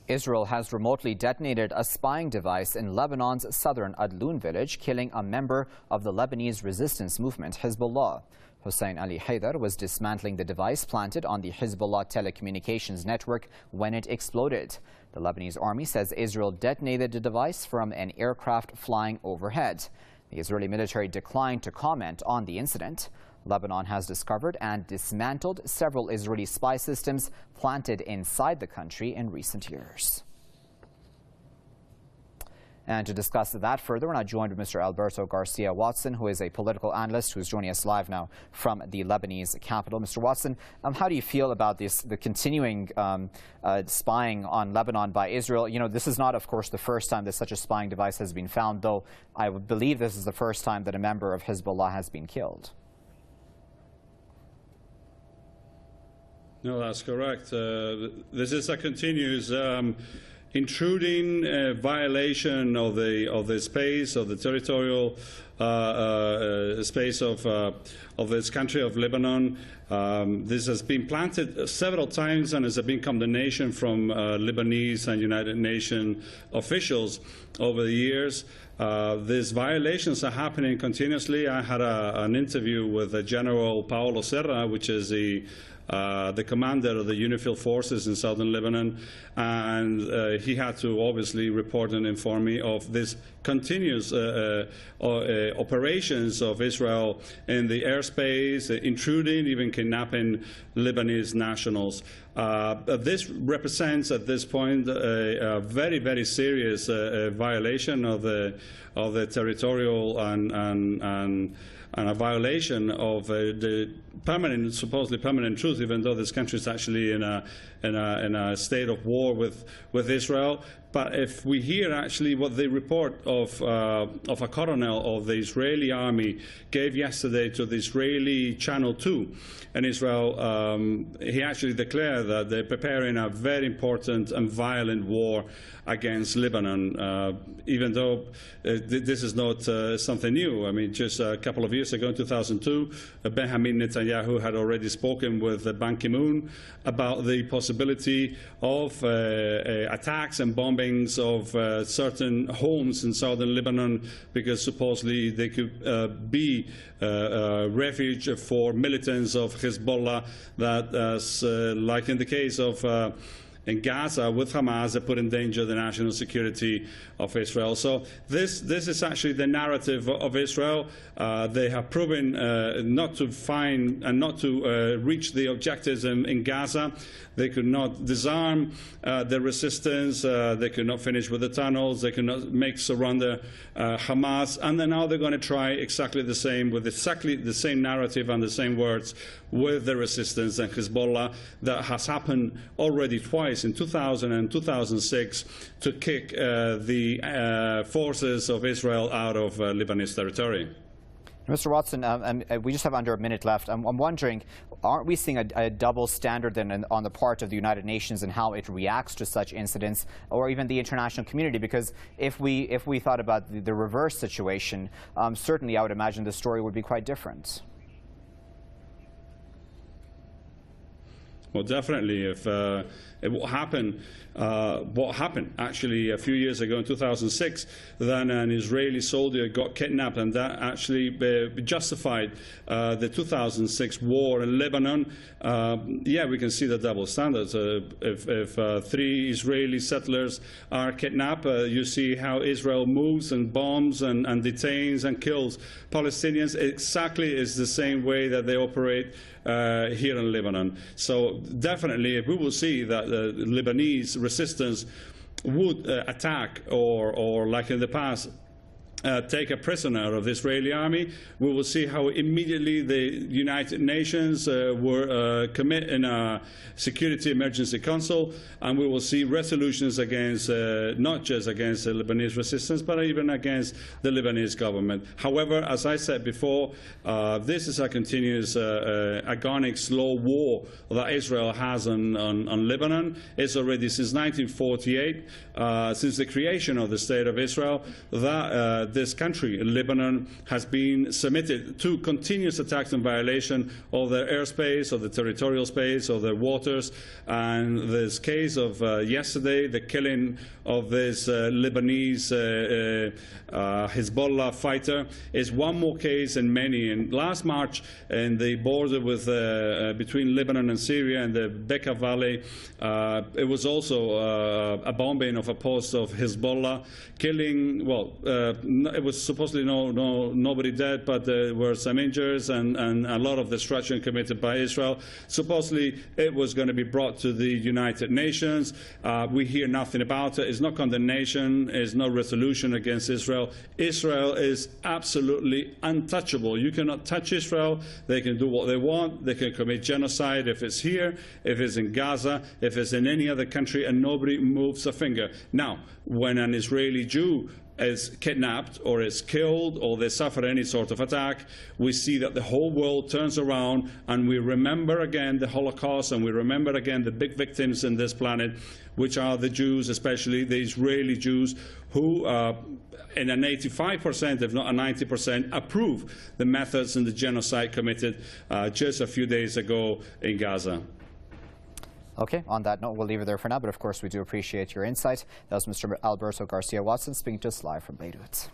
Israel has remotely detonated a spying device in Lebanon's southern Adlun village, killing a member of the Lebanese resistance movement, Hezbollah. Hussein Ali Haidar was dismantling the device planted on the Hezbollah telecommunications network when it exploded. The Lebanese army says Israel detonated the device from an aircraft flying overhead. The Israeli military declined to comment on the incident. Lebanon has discovered and dismantled several Israeli spy systems planted inside the country in recent years. And to discuss that further, we're now joined with Mr. Alberto Garcia Watson, who is a political analyst who's joining us live now from the Lebanese capital. Mr. Watson, how do you feel about the continuing spying on Lebanon by Israel? You know, this is not, of course, the first time that such a spying device has been found, though I would believe this is the first time that a member of Hezbollah has been killed. No, that's correct. This is a continuous intruding violation of the space, of the territorial space of this country of Lebanon. This has been planted several times, and has been condemnation from Lebanese and United Nations officials over the years. These violations are happening continuously. I had an interview with General Powell Osera, which is the commander of the UNIFIL forces in southern Lebanon, and he had to obviously report and inform me of this continuous operations of Israel in the airspace, intruding, even kidnapping Lebanese nationals. This represents at this point a very, very serious violation of the territorial and a violation of the permanent, supposedly permanent truth, even though this country is actually in a state of war with Israel. But if we hear actually what the report of a colonel of the Israeli army gave yesterday to the Israeli Channel 2 in Israel, he actually declared that they're preparing a very important and violent war against Lebanon, even though this is not something new. I mean, just a couple of years ago, in 2002, Benjamin Netanyahu had already spoken with Ban Ki-moon about the possibility of attacks and bombings of certain homes in southern Lebanon, because supposedly they could be refuge for militants of Hezbollah that, like in the case of in Gaza with Hamas, they put in danger the national security of Israel. So this is actually the narrative of Israel. They have proven not to find and not to reach the objectives in Gaza. They could not disarm the resistance. They could not finish with the tunnels. They could not make surrender Hamas. And then now they're going to try exactly the same, with exactly the same narrative and the same words with the resistance and Hezbollah. That has happened already twice, in 2000 and 2006, to kick the forces of Israel out of Lebanese territory. Mr. Watson, we just have under a minute left. I'm wondering, aren't we seeing a double standard then on the part of the United Nations and how it reacts to such incidents, or even the international community? Because if we thought about the reverse situation, certainly I would imagine the story would be quite different. Well, definitely, if what happened actually a few years ago in 2006, then an Israeli soldier got kidnapped, and that actually justified the 2006 war in Lebanon. Yeah, we can see the double standards. If 3 Israeli settlers are kidnapped, you see how Israel moves and bombs and detains and kills Palestinians. Exactly is the same way that they operate here in Lebanon. So definitely, if we will see that the Lebanese resistance would attack or like in the past, take a prisoner of the Israeli army, we will see how immediately the United Nations were commit in a Security Emergency Council, and we will see resolutions against, not just against the Lebanese resistance, but even against the Lebanese government. However, as I said before, this is a continuous agonic, slow war that Israel has on Lebanon. It's already since 1948, since the creation of the State of Israel, that this country, Lebanon, has been submitted to continuous attacks and violation of their airspace, of the territorial space, of their waters. And this case of yesterday, the killing of this Lebanese Hezbollah fighter, is one more case in many. And last March, in the border with, between Lebanon and Syria and the Bekaa Valley, it was also a bombing of a post of Hezbollah, killing, well, it was supposedly nobody dead, but there were some injuries and a lot of destruction committed by Israel. Supposedly it was going to be brought to the United Nations. We hear nothing about it. It's no condemnation. It's no resolution against Israel. Israel is absolutely untouchable. You cannot touch Israel. They can do what they want. They can commit genocide if it's here, if it's in Gaza, if it's in any other country, and nobody moves a finger. Now, when an Israeli Jew is kidnapped or is killed or they suffer any sort of attack, we see that the whole world turns around and we remember again the Holocaust, and we remember again the big victims in this planet, which are the Jews, especially the Israeli Jews, who in an 85%, if not a 90%, approve the methods and the genocide committed just a few days ago in Gaza. Okay, on that note, we'll leave it there for now, but of course we do appreciate your insight. That was Mr. Alberto Garcia Watson speaking to us live from Beirut.